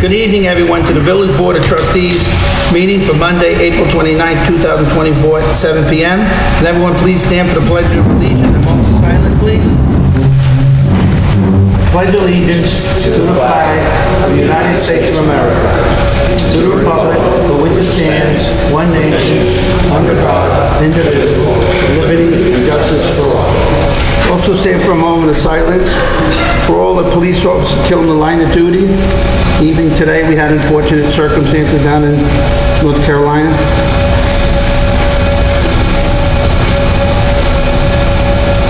Good evening, everyone, to the Village Board of Trustees meeting for Monday, April 29, 2024, at 7 p.m. Can everyone please stand for the Pledge of Allegiance and a moment of silence, please? Pledge allegiance to the flag of the United States of America, to the republic for which it stands, one nation, under God, indivisible, with liberty and justice for all. Also stand for a moment of silence for all the police officers killed in the line of duty. Even today, we had unfortunate circumstances down in North Carolina.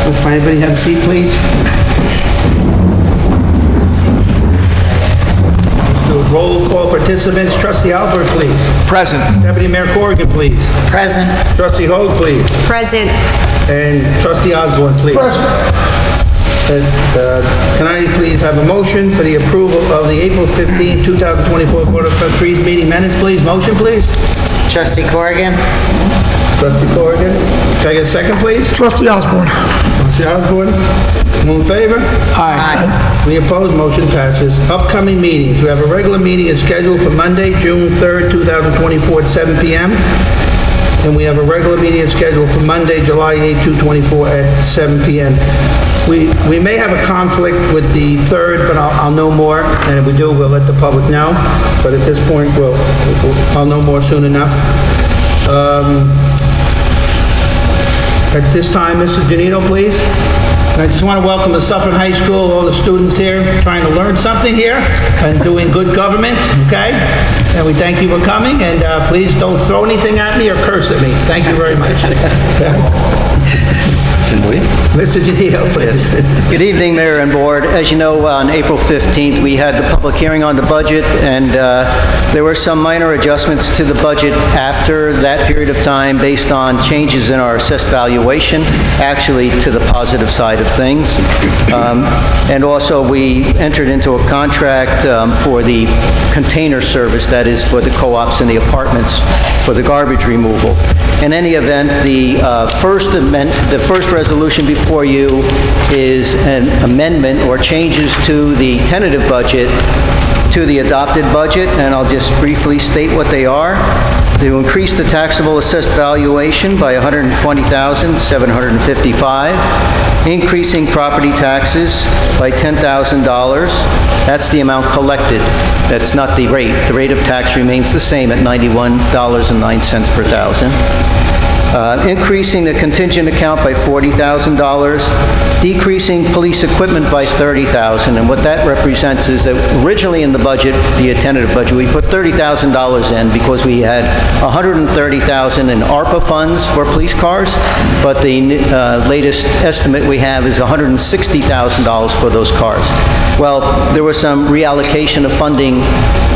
Let's find anybody have a seat, please. Let's do a roll call. Participants, Trustee Alpert, please. Present. Deputy Mayor Corrigan, please. Present. Trustee Hogue, please. Present. And Trustee Osborn, please. Can I please have a motion for the approval of the April 15, 2024 Board of Trustees meeting minutes, please? Motion, please. Trustee Corrigan. Trustee Corrigan. Can I get a second, please? Trustee Osborn. Trustee Osborn. All in favor? Aye. Any opposed? Motion passes. Upcoming meetings. We have a regular meeting is scheduled for Monday, June 3rd, 2024 at 7 p.m. And we have a regular meeting is scheduled for Monday, July 8, 2024 at 7 p.m. We may have a conflict with the 3rd, but I'll know more, and if we do, we'll let the public know. But at this point, I'll know more soon enough. At this time, Mrs. Genito, please. And I just want to welcome the Suffern High School, all the students here trying to learn something here and doing good government, okay? And we thank you for coming, and please don't throw anything at me or curse at me. Thank you very much. Can we? Mr. Genito, please. Good evening, Mayor and Board. As you know, on April 15th, we had the public hearing on the budget, and there were some minor adjustments to the budget after that period of time based on changes in our assessed valuation, actually to the positive side of things. And also, we entered into a contract for the container service, that is for the co-ops and the apartments, for the garbage removal. In any event, the first resolution before you is an amendment or changes to the tentative budget to the adopted budget, and I'll just briefly state what they are. To increase the taxable assessed valuation by $120,755, increasing property taxes by $10,000. That's the amount collected. That's not the rate. The rate of tax remains the same at $91.09 per thousand. Increasing the contingent account by $40,000, decreasing police equipment by $30,000, and what that represents is that originally in the budget, the tentative budget, we put $30,000 in because we had $130,000 in ARPA funds for police cars, but the latest estimate we have is $160,000 for those cars. Well, there was some reallocation of funding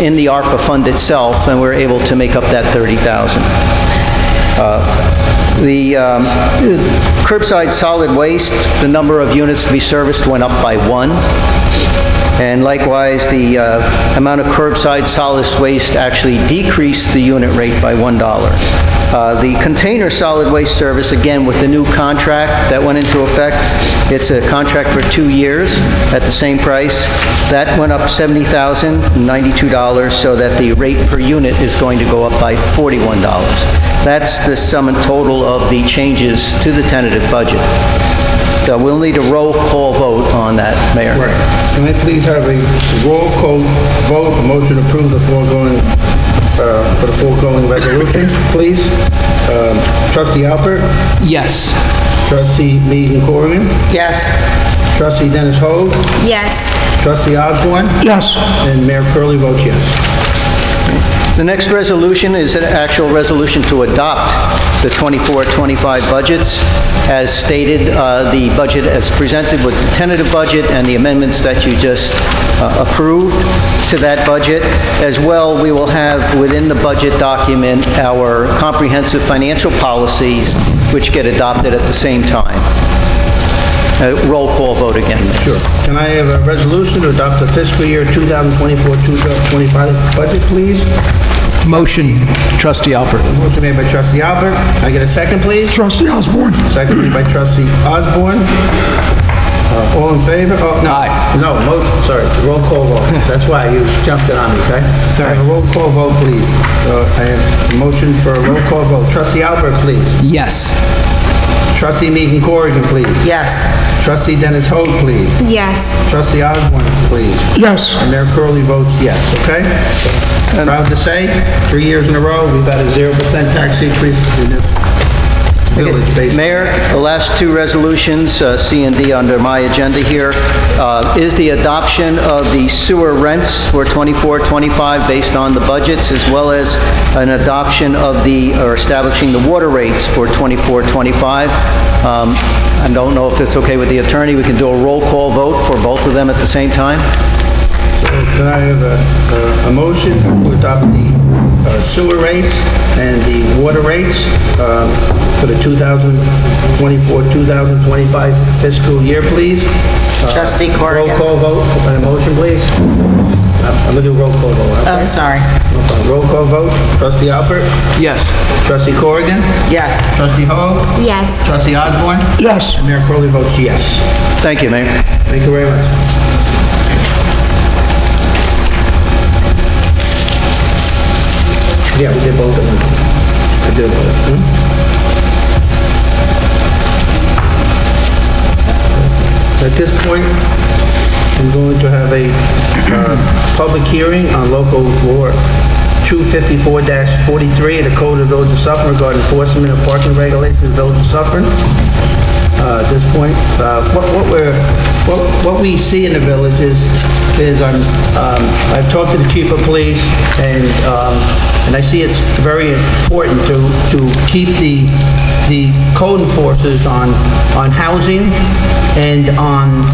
in the ARPA fund itself, and we were able to make up that $30,000. The curbside solid waste, the number of units to be serviced went up by 1. And likewise, the amount of curbside solid waste actually decreased the unit rate by $1. The container solid waste service, again, with the new contract that went into effect, it's a contract for 2 years at the same price. That went up $70,092, so that the rate per unit is going to go up by $41. That's the sum and total of the changes to the tentative budget. So we'll need a roll call vote on that, Mayor. Right. Can I please have a roll call vote, a motion to approve the foregoing, for the foregoing resolution, please? Trustee Alpert? Yes. Trustee Meegan-Corrigan? Yes. Trustee Denis-Hogue? Yes. Trustee Osborn? Yes. And Mayor Curley votes yes. The next resolution is an actual resolution to adopt the 24-25 budgets. As stated, the budget as presented with the tentative budget and the amendments that you just approved to that budget. As well, we will have within the budget document our comprehensive financial policies, which get adopted at the same time. Roll call vote again. Sure. Can I have a resolution to adopt the fiscal year 2024-2025 budget, please? Motion, Trustee Alpert. Motion made by Trustee Alpert. Can I get a second, please? Trustee Osborn. Seconded by Trustee Osborn. All in favor? Oh, no. Aye. No, motion, sorry, roll call vote. That's why you jumped it on me, okay? Sorry. I have a roll call vote, please. So I have a motion for a roll call vote. Trustee Alpert, please. Yes. Trustee Meegan-Corrigan, please. Yes. Trustee Denis-Hogue, please. Yes. Trustee Osborn, please. Yes. And Mayor Curley votes yes, okay? Proud to say, 3 years in a row, we've had a 0% tax increase in the village, basically. Mayor, the last two resolutions, C and D under my agenda here, is the adoption of the sewer rents for 24-25 based on the budgets, as well as an adoption of or establishing the water rates for 24-25. I don't know if it's okay with the attorney. We can do a roll call vote for both of them at the same time. Can I have a motion to adopt the sewer rates and the water rates for the 2024-2025 fiscal year, please? Trustee Corrigan. Roll call vote, on a motion, please? I'm gonna do roll call vote, okay? I'm sorry. No problem. Roll call vote, Trustee Alpert, Yes. Trustee Corrigan, Yes. Trustee Hogue, Yes. Trustee Osborn, Yes. and Mayor Curley votes yes. Thank you, Mayor. Thank you very much. Yeah, we did both of them. I did both of them. At this point, I'm going to have a public hearing on local law 254-43 of the Code of the Village of Suffern regarding enforcement of parking regulations in the Village of Suffern. At this point, what we see in the village is I've talked to the chief of police, and I see it's very important to keep the code enforcers on housing and on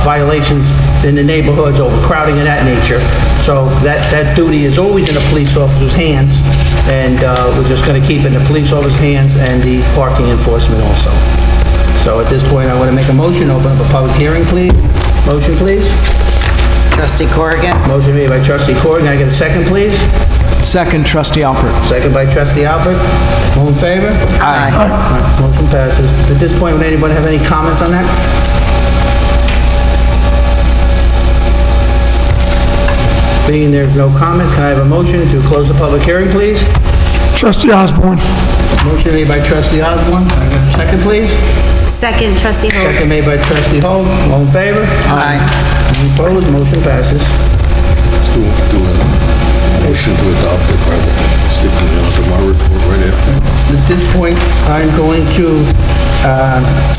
violations in the neighborhoods, overcrowding and that nature. So that duty is always in the police officer's hands, and we're just going to keep it in the police officer's hands and the parking enforcement also. So at this point, I want to make a motion, open up a public hearing, please. Motion, please. Trustee Corrigan. Motion made by Trustee Corrigan. Can I get a second, please? Second, Trustee Alpert. Second by Trustee Alpert. All in favor? Aye. All right, motion passes. At this point, would anybody have any comments on that? Being there's no comment, can I have a motion to close the public hearing, please? Trustee Osborn. Motion made by Trustee Osborn. Can I get a second, please? Second, Trustee Hogue. Second made by Trustee Hogue. All in favor? Aye. Any opposed? Motion passes. Do a motion to adopt it by sticking it onto my report right after. At this point, I'm going to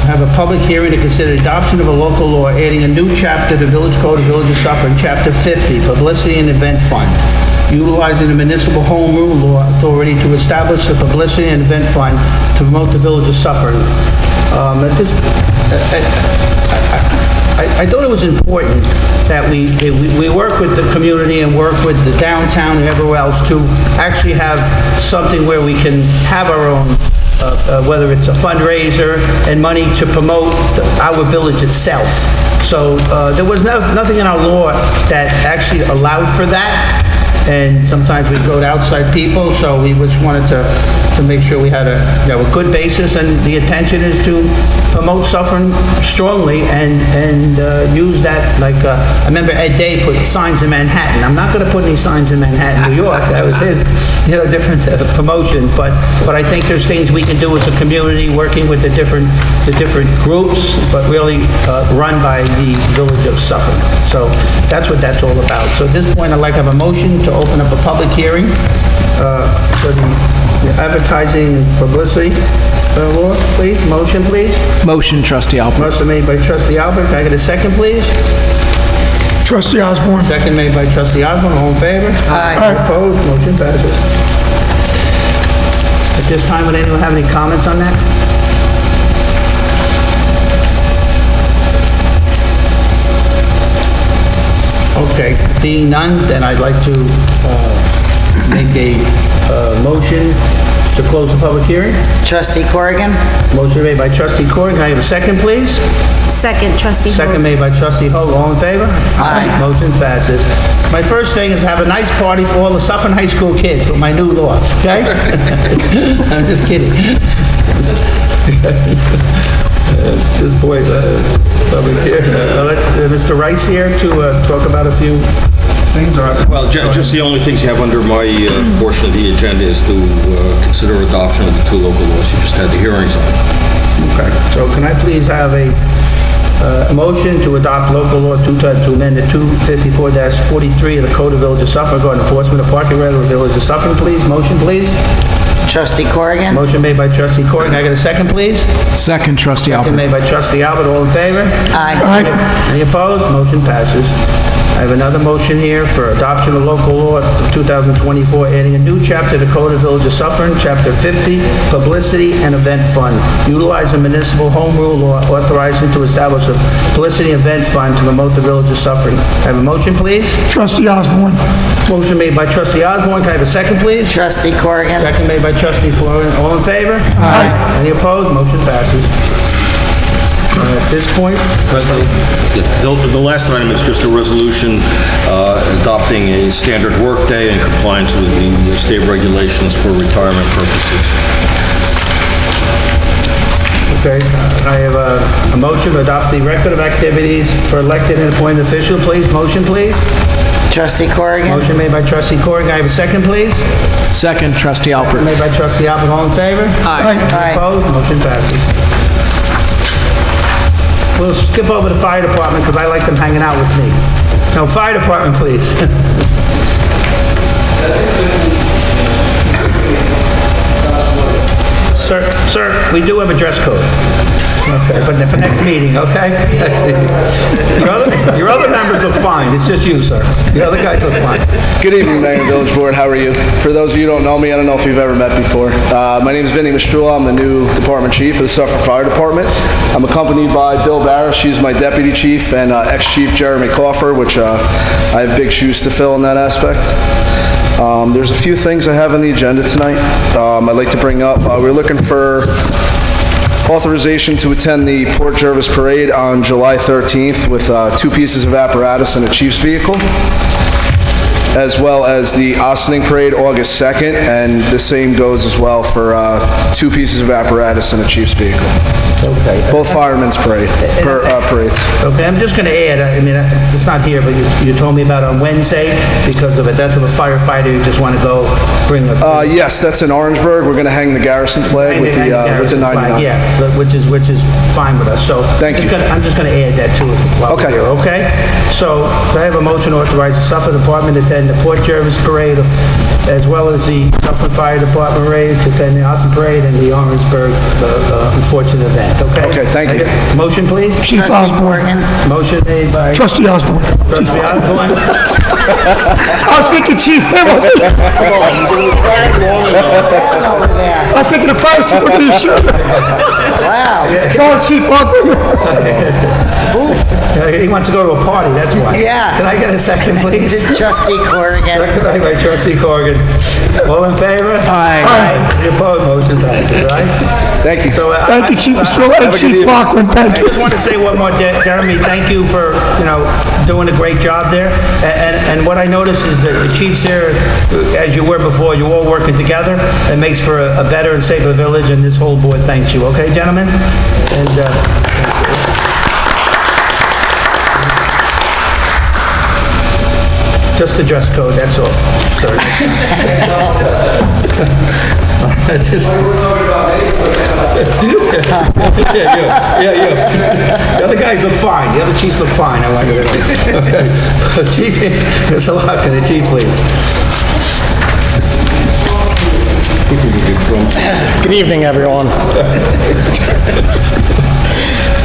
have a public hearing to consider adoption of a local law adding a new chapter to the Village Code of Village of Suffern, Chapter 50, Publicity and Event Fund, utilizing the municipal home rule law authority to establish a publicity and event fund to promote the Village of Suffern. I thought it was important that we work with the community and work with the downtown and everywhere else to actually have something where we can have our own, whether it's a fundraiser and money to promote our village itself. So there was nothing in our law that actually allowed for that. And sometimes we go to outside people, so we just wanted to make sure we had a good basis, and the intention is to promote Suffern strongly and use that, like, I remember Ed Day put signs in Manhattan. I'm not gonna put any signs in Manhattan, New York, that was his, different promotions, but I think there's things we can do as a community, working with the different groups, but really run by the Village of Suffern. So that's what that's all about. So at this point, I'd like to have a motion to open up a public hearing for the advertising and publicity law, please. Motion, please. Motion, Trustee Alpert. Motion made by Trustee Alpert. Can I get a second, please? Trustee Osborn. Second made by Trustee Osborn. All in favor? Aye. Opposed? Motion passes. At this time, would anyone have any comments on that? Okay, being none, then I'd like to make a motion to close the public hearing. Trustee Corrigan. Motion made by Trustee Corrigan. Can I have a second, please? Second, Trustee Hogue. Second made by Trustee Hogue. All in favor? Aye. Motion passes. My first thing is have a nice party for all the Suffern High School kids with my new law, okay? I'm just kidding. At this point, public hearing. I'll let Mr. Rice here to talk about a few things. Well, just the only things you have under my portion of the agenda is to consider adoption of the two local laws you just had the hearings on. Okay, so can I please have a motion to adopt local law to amend the 254-43 of the Code of Village of Suffern regarding enforcement of parking right of the Village of Suffern, please? Motion, please. Trustee Corrigan? Motion made by Trustee Corrigan. Can I get a second, please? Second, Trustee Second Alpert. made by Trustee Alpert. All in favor? Aye. Any opposed? Motion passes. I have another motion here for adoption of local law 2024, adding a new chapter to the Code of Village of Suffern, Chapter 50, Publicity and Event Fund. Utilize a municipal home rule law authorizing to establish a publicity event fund to promote the Village of Suffern. Have a motion, please? Trustee Osborn. Motion made by Trustee Osborn. Can I have a second, please? Trustee Corrigan? Second made by Trustee Florian. All in favor? Aye. Any opposed? Motion passes. At this point, The last item is just a resolution adopting a standard workday in compliance with the state regulations for retirement purposes. okay, I have a motion to adopt the record of activities for elected and appointed officials, please. Motion, please. Trustee Corrigan? Motion made by Trustee Corrigan. Can I have a second, please? Second, Trustee Alpert. Made by Trustee Alpert. All in favor? Aye. Aye. Opposed? Motion passes. We'll skip over the fire department because I like them hanging out with me. No, fire department, please. Sir, we do have a dress code. Okay, but for next meeting, okay? Your other members look fine, it's just you, sir. The other guys look fine. Good evening, Mayor and Village Board. How are you? For those of you who don't know me, I don't know if you've ever met before. My name is Mastrullo. I'm the new Department Chief of the Suffern Fire Department. I'm accompanied by Bill Barris. She's my Deputy Chief, and ex-Chief Jeremy Coffer, which I have big shoes to fill in that aspect. There's a few things I have on the agenda tonight I'd like to bring up. We're looking for authorization to attend the Port Jervis Parade on July 13th with 2 pieces of apparatus and a chief's vehicle, as well as the Ossining Parade August 2nd, and the same goes as well for 2 pieces of apparatus and a chief's vehicle. Okay. Both firemen's parades. Okay, I'm just going to add, I mean, it's not here, but you told me about on Wednesday, because of a death of a firefighter, you just want to go bring a... Yes, that's in Orangeburg. We're going to hang the garrison flag with the 99. Yeah, which is fine with us, so... Thank you. I'm just going to add that to it while we're Okay. here, okay? So, do I have a motion to authorize the Suffern Department to attend the Port Jervis Parade, as well as the Suffern Fire Department Parade, to attend the Austin Parade and the Orangeburg unfortunate event, okay? Okay, thank you. Motion, please? Chief Osborn. Motion made by Trustee Osborn. Trustee Osborn. I was thinking Chief Hamilton. I was thinking the fire chief. Look at his shirt. Wow. Sorry, Chief Osborn. He wants to go to a party, that's why. Yeah. Can I get a second, please? Trustee Corrigan? Second by Trustee Corrigan. All in favor? Aye. Any opposed? Motion passes, right? Thank you. So, Thank you, Chief Estrella and Chief Loughlin. Thank I you. just want to say one more, Jeremy, thank you for, doing a great job there. And what I noticed is that the chiefs here, as you were before, you're all working together. It makes for a better and safer village, and this whole board thanks you. Okay, gentlemen? And, just the dress code, that's all. Sorry. Yeah. The other guys look fine. The other chiefs look fine. I want you to know. Okay. Chief, Mr. Loughlin, the chief, please. Good evening, everyone.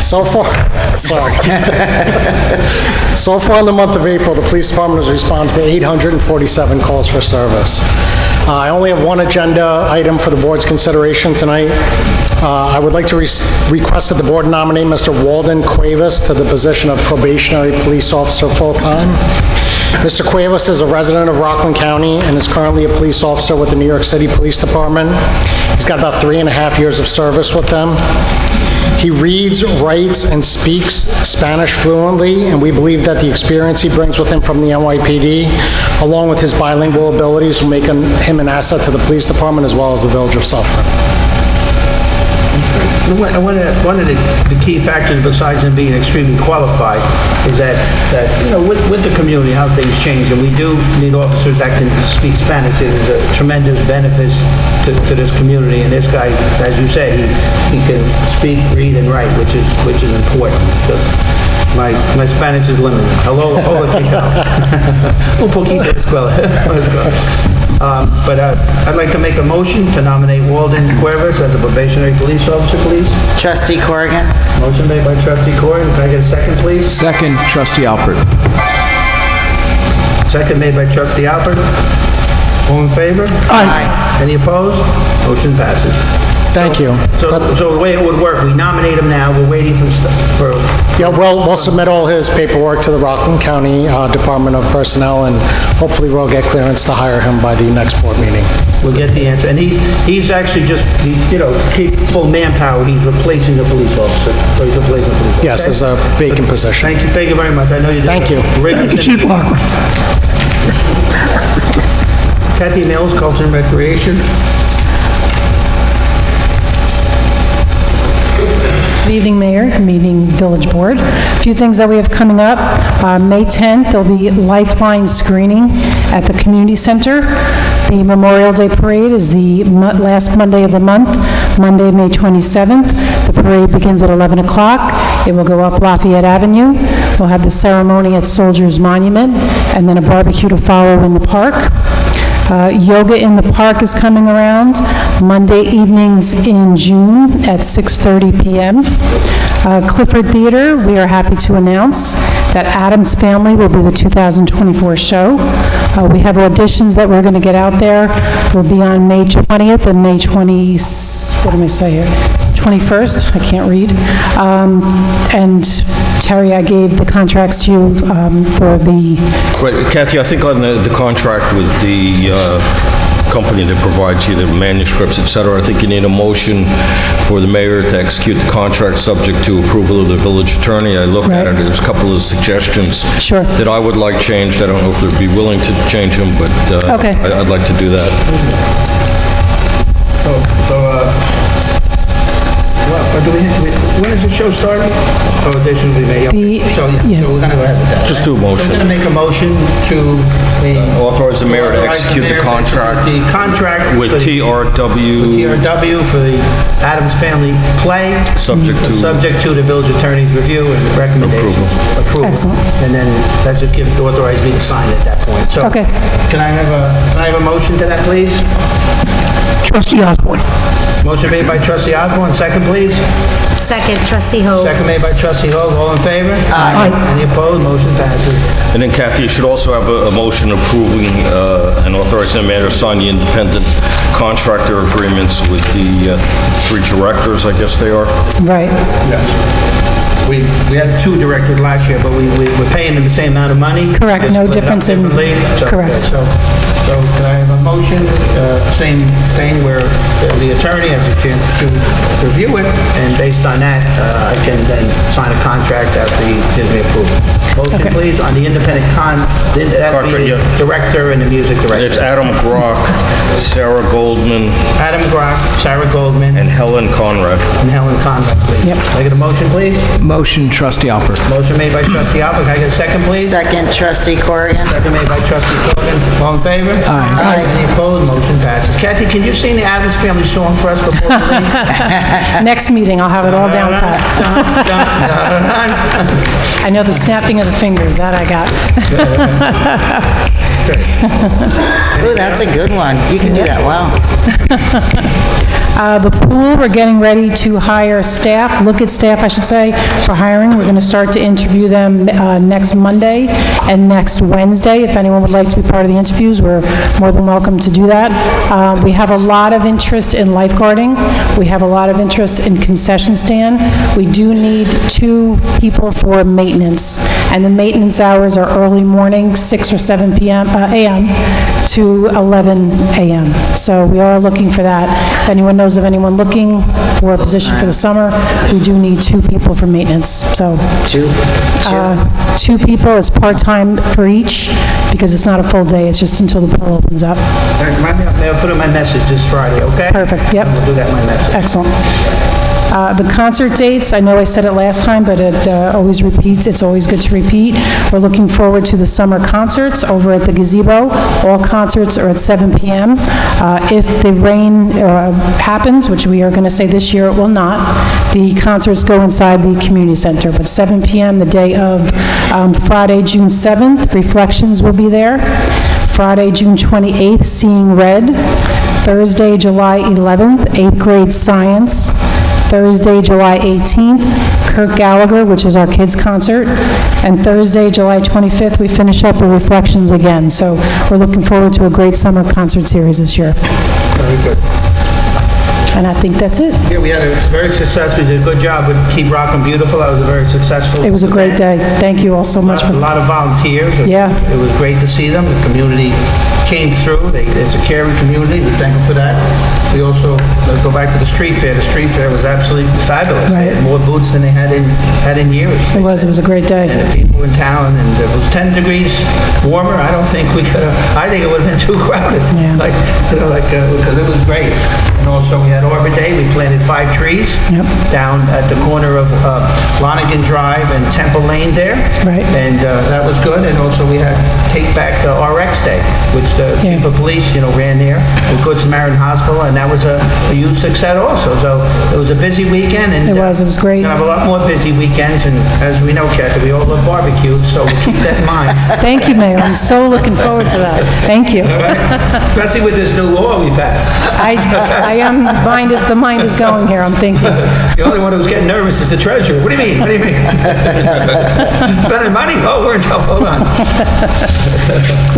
So far in the month of April, the police department has responded to 847 calls for service. I only have one agenda item for the board's consideration tonight. I would like to request that the board nominate Mr. Walden Cuevas to the position of probationary police officer full-time. Mr. Cuevas is a resident of Rockland County and is currently a police officer with the New York City Police Department. He's got about 3.5 years of service with them. He reads, writes, and speaks Spanish fluently, and we believe that the experience he brings with him from the NYPD, along with his bilingual abilities, will make him an asset to the police department as well as the village of Suffern. one of the key factors, besides him being extremely qualified, is that with the community, how things change, and we do need officers that can speak Spanish. It is a tremendous benefit to this community, and this guy, as you said, he can speak, read, and write, which is important, because my Spanish is limited. Hello, hola, chica. Un poquito de escuela. But I'd like to make a motion to nominate Walden Cuevas as a probationary police officer, please. Trustee Corrigan. Motion made by trustee Corrigan. Can I get a second, please? Second, trustee Alpert. Second made by trustee Alpert. All in favor? Aye. Any opposed? Motion passes. Thank you. So the way it would work, we nominate him now, we're waiting for... Yeah, we'll submit all his paperwork to the Rockland County Department of Personnel, and hopefully we'll get clearance to hire him by the next board meeting. We'll get the answer. And he's actually just, keep full manpower, he's replacing the police officer. So he's replacing the police officer. Yes, there's a vacant position. Thank you very much. I know you did. Thank you. Thank you, Chief Loughlin. Cathy Mills, Culture and Recreation. Good evening, Mayor. Good evening, Village Board. A few things that we have coming up. May 10th, there'll be Lifeline screening at the Community Center. The Memorial Day Parade is the last Monday of the month, Monday, May 27th. The parade begins at 11 o'clock. It will go up Lafayette Avenue. We'll have the ceremony at Soldiers Monument, and then a barbecue to follow in the park. Yoga in the Park is coming around Monday evenings in June at 6:30 p.m. Clifford Theater, we are happy to announce that Addams Family will be the 2024 show. We have auditions that we're going to get out there. Will be on May 20th and May 21st, I can't read. And Terry, I gave the contracts to you for the... Right, Cathy, I think on the contract with the company that provides you the manuscripts, et cetera, I think you need a motion for the mayor to execute the contract subject to approval of the village attorney. I looked at it, there's a couple of suggestions Sure. that I would like changed. I don't know if they'd be willing to change them, but Okay. I'd like to do that. When is the show starting? Auditions we made. So we're going to go ahead with that. Just do a motion. We're going to make a motion to... Authorize the mayor to execute the contract The contract with for the- TRW. TRW for the Addams Family play. Subject to- Subject to the village attorney's review and recommendation. Approval. Excellent. And then that's just authorize me to sign at that point. So Okay. Can I have a motion to that, please? Trustee Osborn. Motion made by trustee Osborn, second, please. Second, trustee Hogue. Second made by trustee Hogue, all in favor? Aye. Any opposed? Motion passes. And then Cathy, you should also have a motion approving and authorizing the mayor to sign the independent contractor agreements with the three directors, I guess they are. Right. Yes. We had two directors last year, but we're paying them the same amount of money. Correct, Just no split it up difference in- differently. correct. So can I have a motion, same thing where the attorney has a chance to review it, and based on that, I can then sign a contract after he gives me approval. Motion, Okay. please, on the independent that'd be Contract, the yeah. director and the music director. It's Adam Grock, Sarah Goldman, Adam Grock, Sarah Goldman, and Helen Conrad. and Helen Conrad, please. Yep. Can I get a motion, please? Motion, trustee Alpert. Motion made by trustee Alpert. Can I get a second, please? Second, trustee Corrigan. Second made by trustee Cogan. All in favor? Aye. Any opposed? Motion passes. Cathy, can you sing the Addams Family song for us before we leave? Next meeting, I'll have it all down pat. I know the snapping of the fingers, that I got. Ooh, that's a good one. You can do that well. The pool, we're getting ready to hire staff, look at staff, I should say, for hiring. We're going to start to interview them next Monday and next Wednesday. If anyone would like to be part of the interviews, we're more than welcome to do that. We have a lot of interest in lifeguarding. We have a lot of interest in concession stand. We do need 2 people for maintenance, and the maintenance hours are early morning, 6 or 7 a.m. to 11 a.m. So we are looking for that. If anyone knows of anyone looking for a position for the summer, we do need 2 people for maintenance. So 2. 2 people, it's part-time for each, because it's not a full day, it's just until the pool opens up. Remind me, I'll put in my message this Friday, okay? Perfect, yep. We'll do that in my message. Excellent. The concert dates, I know I said it last time, but it always repeats. It's always good to repeat. We're looking forward to the summer concerts over at the gazebo. All concerts are at 7 p.m. If the rain happens, which we are going to say this year it will not, the concerts go inside the community center. But 7 p.m. the day of Friday, June 7th, Reflections will be there. Friday, June 28th, Seeing Red. Thursday, July 11th, 8th grade science. Thursday, July 18th, Kirk Gallagher, which is our kids' concert. And Thursday, July 25th, we finish up with Reflections again. So we're looking forward to a great summer concert series this year. Very good. And I think that's it. Yeah, we had a very successful, we did a good job with Keep Rockin' Beautiful. That was a very successful. It was a great day. Thank you all so much A for... lot of volunteers. Yeah. It was great to see them. The community came through. It's a caring community. We thank them for that. We also go back to the street fair. The street fair was absolutely fabulous. They had more booths than they had in years. It was a great day. And the people in town, and it was 10 degrees warmer. I don't think we could have, I think it would have been too crowded. Yeah. Because it was great. And also we had Arbor Day. We planted 5 trees down at the corner of Lonigan Drive and Temple Lane there. Right. And that was good. And also we had Take Back RX Day, which the chief of police, ran there with Good Samaritan Hospital, and that was a huge success also. So it was a busy weekend, and It was great. We're gonna have a lot more busy weekends, and as we know, Cathy, we all love barbecue, so we'll keep that in mind. Thank you, Mayor. I'm so looking forward to that. Thank you. All right? Especially with this new law we passed. I am, the mind is going here, I'm thinking. The only one who's getting nervous is the treasurer. What do you mean? What do you mean? Spending money? Oh, we're in trouble. Hold on.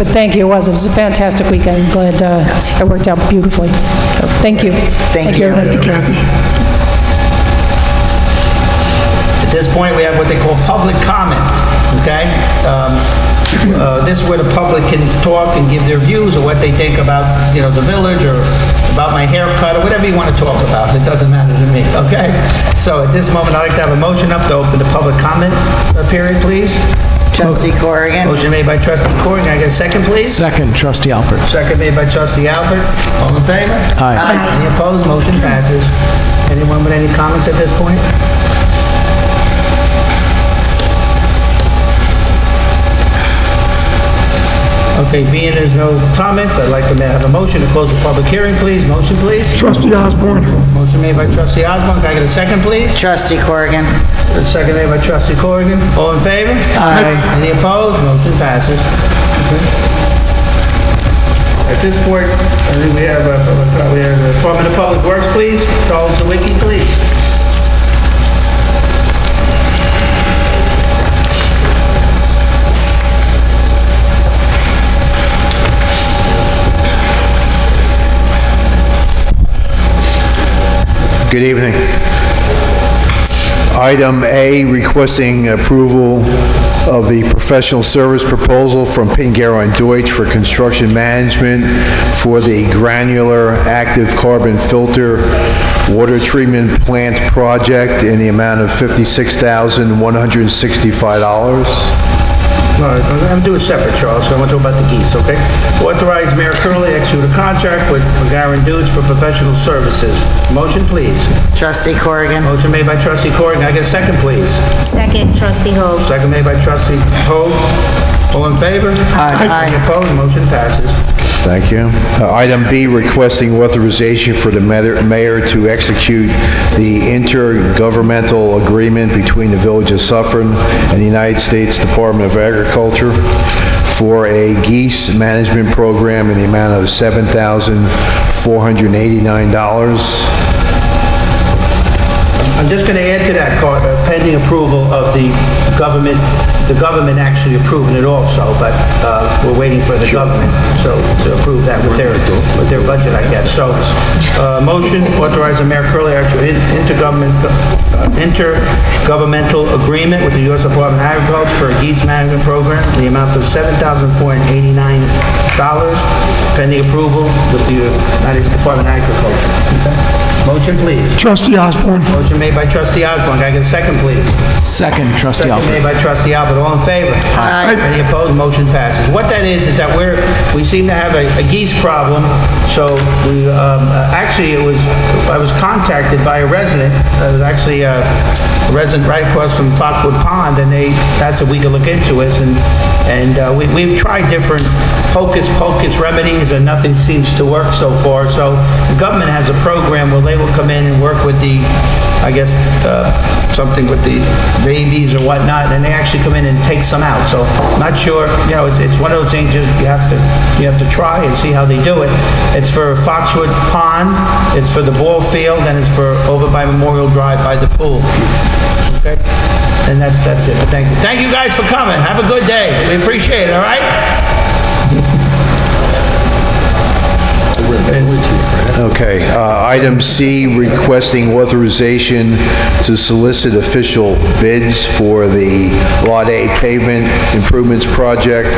But thank you, it was a fantastic weekend. I'm glad it worked out beautifully. So, thank you. Thank you. everybody. Kathy. At this point, we have what they call public comment, okay? This is where the public can talk and give their views or what they think about, the village or about my haircut or whatever you want to talk about. It doesn't matter to me, okay? So at this moment, I'd like to have a motion up to open the public comment period, please. Trustee Corrigan. Motion made by Trustee Corrigan. Can I get a second, please? Second, Trustee Alpert. Second made by Trustee Alpert. All in favor? Aye. Any opposed? Motion passes. Anyone with any comments at this point? Okay, being there's no comments, I'd like to have a motion to close the public hearing, please. Motion, please. Trustee Osborn. Motion made by Trustee Osborn. Can I get a second, please? Trustee Corrigan. Second made by Trustee Corrigan. All in favor? Aye. Any opposed? Motion passes. Okay. At this point, I think we have the Department of Public Works, please. Charles Sawicki, please. Good evening. Item A, requesting approval of the professional service proposal from Pingaro and Deutsch for construction management for the granular active carbon filter water treatment plant project in the amount of $56,165. All right, I'm going to do it separate, Charles, so I'm going to talk about the geese, okay? Authorize Mayor Curley execute a contract with Garen Dudes for professional services. Motion, please. Trustee Corrigan. Motion made by Trustee Corrigan. Can I get a second, please? Second, Trustee Hogue. Second made by Trustee Hogue. All in favor? Aye. Any opposed? Motion passes. Thank you. Item B, requesting authorization for the mayor to execute the intergovernmental agreement between the Village of Suffern and the United States Department of Agriculture for a geese management program in the amount of $7,489. I'm just going to add to that, pending approval of the government actually approving it also, but we're waiting for the government, so to approve that with their budget, I guess. So, motion authorizing Mayor Curley to intergovernmental agreement with the U.S. Department of Agriculture for a geese management program in the amount of $7,489, pending approval with the United States Department of Agriculture. Okay? Motion, please. Trustee Osborn. Motion made by trustee Osborn. Can I get a second, please? Second, trustee Second made Alpert. by trustee Alpert. All in favor? Aye. Any opposed? Motion passes. What that is that we seem to have a geese problem. So we, actually, I was contacted by a resident. It was actually a resident right across from Foxwood Pond, and they asked if we could look into it. And we've tried different hocus pocus remedies, and nothing seems to work so far. So the government has a program where they will come in and work with the, I guess, something with the babies or whatnot, and they actually come in and take some out. So I'm not sure, it's one of those things you have to try and see how they do it. It's for Foxwood Pond, it's for the ball field, and it's for over by Memorial Drive by the pool. Okay? And that's it. But thank you. Thank you guys for coming. Have a good day. We appreciate it, all right? Okay, item C, requesting authorization to solicit official bids for the Lot A pavement improvements project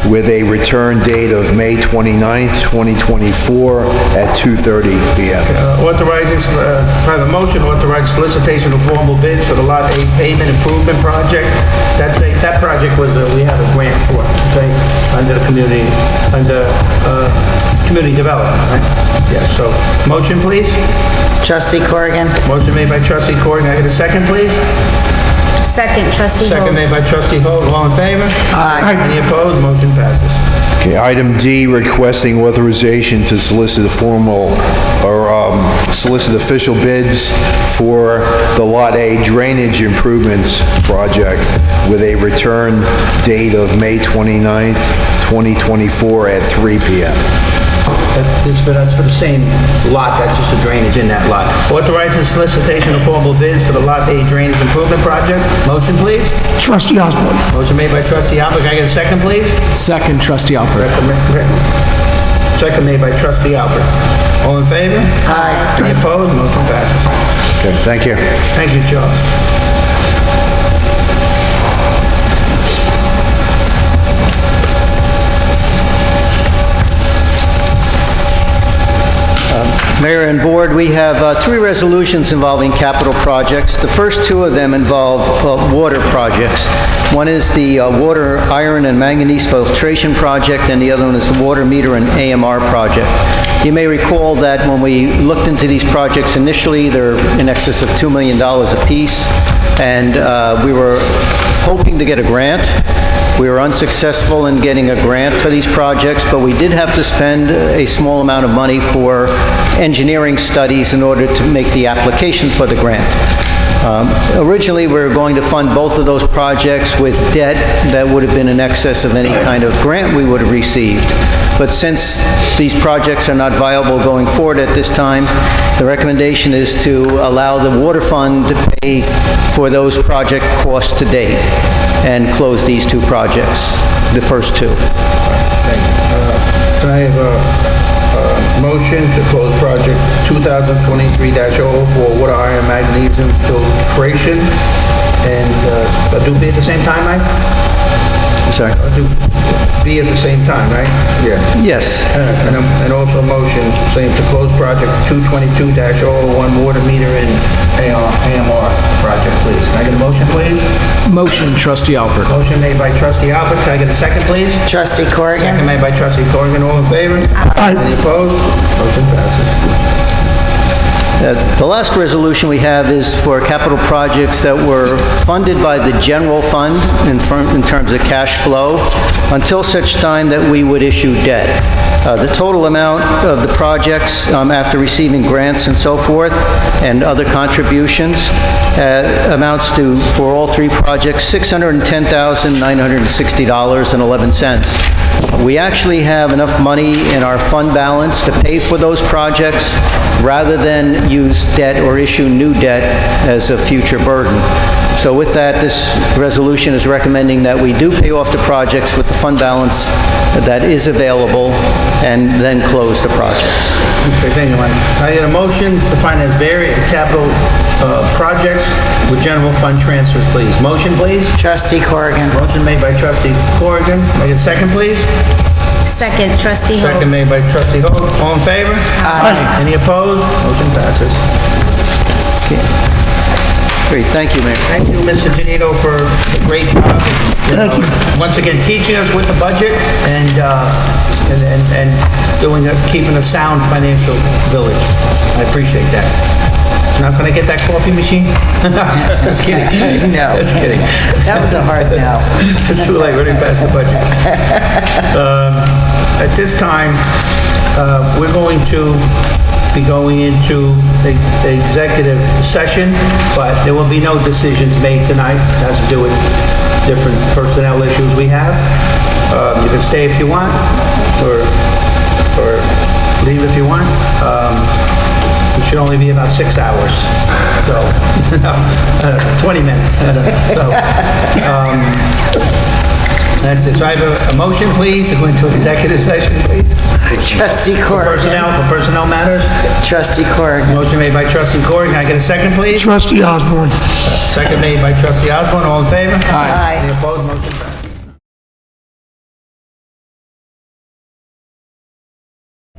with a return date of May 29th, 2024 at 2:30 p.m. Authorizing, I have a motion authorizing solicitation of formal bids for the Lot A pavement improvement project. That project was, we had a grant for, okay, under community development, right? Yes, so, motion, please. Trustee Corrigan. Motion made by trustee Corrigan. Can I get a second, please? Second, trustee Second Hogue. made by trustee Hogue. All in favor? Aye. Any opposed? Motion passes. Okay, item D, requesting authorization to solicit solicit official bids for the Lot A drainage improvements project with a return date of May 29th, 2024 at 3 p.m. That's for the same lot, that's just the drainage in that lot. Authorizing solicitation of formal bids for the Lot A drainage improvement project. Motion, please. Trustee Osborn. Motion made by trustee Alpert. Can I get a second, please? Second, trustee Alpert. Second made by trustee Alpert. All in favor? Aye. Any opposed? Motion passes. Okay, thank you. Thank you, Charles. Mayor and Board, we have three resolutions involving capital projects. The first two of them involve water projects. One is the water iron and manganese filtration project, and the other one is the water meter and AMR project. You may recall that when we looked into these projects initially, they're in excess of $2 million apiece, and we were hoping to get a grant. We were unsuccessful in getting a grant for these projects, but we did have to spend a small amount of money for engineering studies in order to make the application for the grant. Originally, we were going to fund both of those projects with debt that would have been in excess of any kind of grant we would have received. But since these projects are not viable going forward at this time, the recommendation is to allow the water fund to pay for those project costs to date and close these two projects, the first two. Can I have a motion to close project 2023-0 for water iron magnesium filtration and do be at the same time, Mike? I'm sorry? Do be at the same time, right? Yeah. Yes. And also motion saying to close project 222-001 water meter and AMR project, please. Can I get a motion, please? Motion, trustee Alpert. Motion made by trustee Alpert. Can I get a second, please? Trustee Corrigan. Second made by trustee Corrigan. All in favor? Aye. Any opposed? Motion passes. The last resolution we have is for capital projects that were funded by the general fund in terms of cash flow until such time that we would issue debt. The total amount of the projects after receiving grants and so forth and other contributions amounts to, for all three projects, $610,960.11. We actually have enough money in our fund balance to pay for those projects rather than use debt or issue new debt as a future burden. So with that, this resolution is recommending that we do pay off the projects with the fund balance that is available and then close the projects. Okay, thank you, Mike. I get a motion to finance various capital projects with general fund transfers, please. Motion, please. Trustee Corrigan. Motion made by trustee Corrigan. May I get a second, please? Second, Trustee Hogue. Second made by Trustee Hogue. All in favor? Aye. Any opposed? Motion passes. Great, thank you, Mayor. Thank you, Mr. Genito, for a great job. Thank you. Once again, teaching us with the budget and keeping a sound financial village. I appreciate that. Not gonna get that coffee machine? Just kidding. No. Just kidding. That was a hard no. It's too late, we're already past the budget. At this time, we're going to be going into the executive session, but there will be no decisions made tonight. It has to do with different personnel issues we have. You can stay if you want, or leave if you want. It should only be about 6 hours, so, 20 minutes. So, that's it. So I have a motion, please, to go into executive session, please. Trustee For Corrigan. personnel matters. Trustee Corrigan. Motion made by Trustee Corrigan. Can I get a second, please? Trustee Osborn. Second made by Trustee Osborn. All in favor? Aye. Any opposed? Motion passes.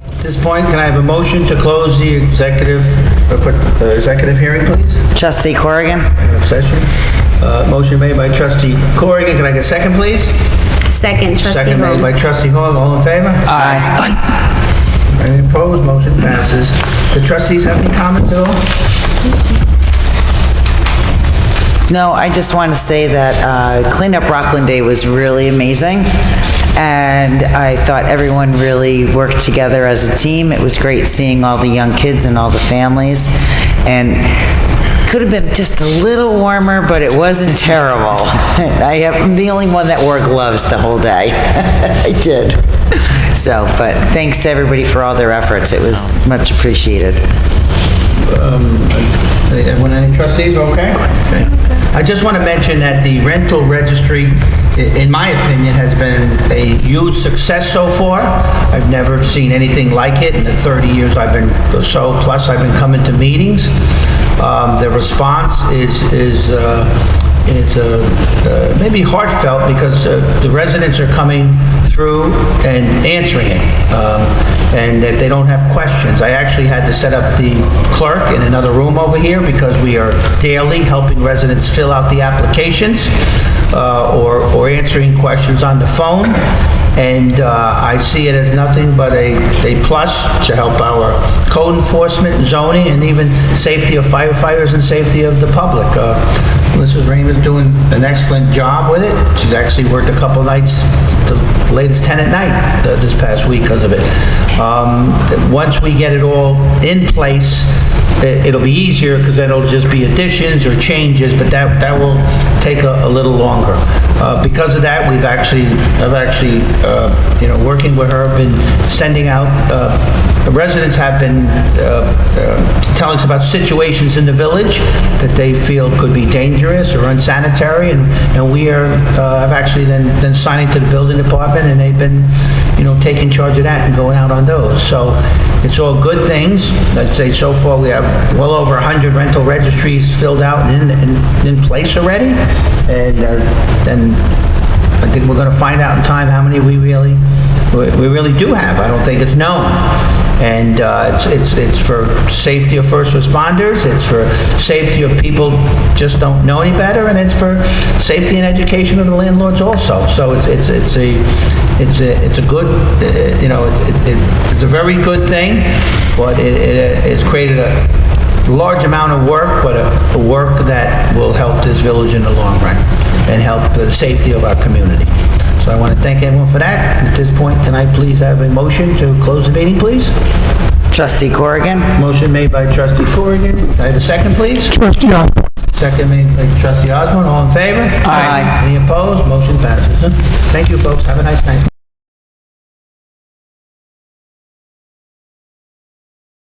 At this point, can I have a motion to close the executive hearing, please? Trustee Corrigan. Session. Motion made by Trustee Corrigan. Can I get a second, please? Second, Trustee Second made Hogue. by Trustee Hogue. All in favor? Aye. Any opposed? Motion passes. The trustees have any comments at all? No, I just want to say that Clean Up Rockland Day was really amazing, and I thought everyone really worked together as a team. It was great seeing all the young kids and all the families, and could have been just a little warmer, but it wasn't terrible. I'm the only one that wore gloves the whole day. I did. So, but thanks to everybody for all their efforts. It was much appreciated. Everyone, any trustees, okay? I just want to mention that the rental registry, in my opinion, has been a huge success so far. I've never seen anything like it in the 30 years I've been, plus I've been coming to meetings. The response is maybe heartfelt because the residents are coming through and answering it. And if they don't have questions, I actually had to set up the clerk in another room over here because we are daily helping residents fill out the applications or answering questions on the phone. And I see it as nothing but a plus to help our code enforcement and zoning and even safety of firefighters and safety of the public. Mrs. Reimer's doing an excellent job with it. She's actually worked a couple nights, the latest 10 at night this past week because of it. Once we get it all in place, it'll be easier because then it'll just be additions or changes, but that will take a little longer. Because of that, I've actually, working with her, been sending out, residents have been telling us about situations in the village that they feel could be dangerous or unsanitary, and we have actually then signing to the building department, and they've been, taking charge of that and going out on those. So it's all good things. I'd say so far we have well over 100 rental registries filled out and in place already, and I think we're going to find out in time how many we really do have. I don't think it's known. And it's for safety of first responders, it's for safety of people just don't know any better, and it's for safety and education of the landlords also. So it's a good, it's a very good thing, but it's created a large amount of work, but a work that will help this village in the long run and help the safety of our community. So I want to thank everyone for that. At this point, can I please have a motion to close the meeting, please? Trustee Corrigan. Motion made by Trustee Corrigan. Can I have a second, please? Trustee Osborn. Second made by Trustee Osborn. All in favor? Aye. Any opposed? Motion passes. Thank you, folks. Have a nice night.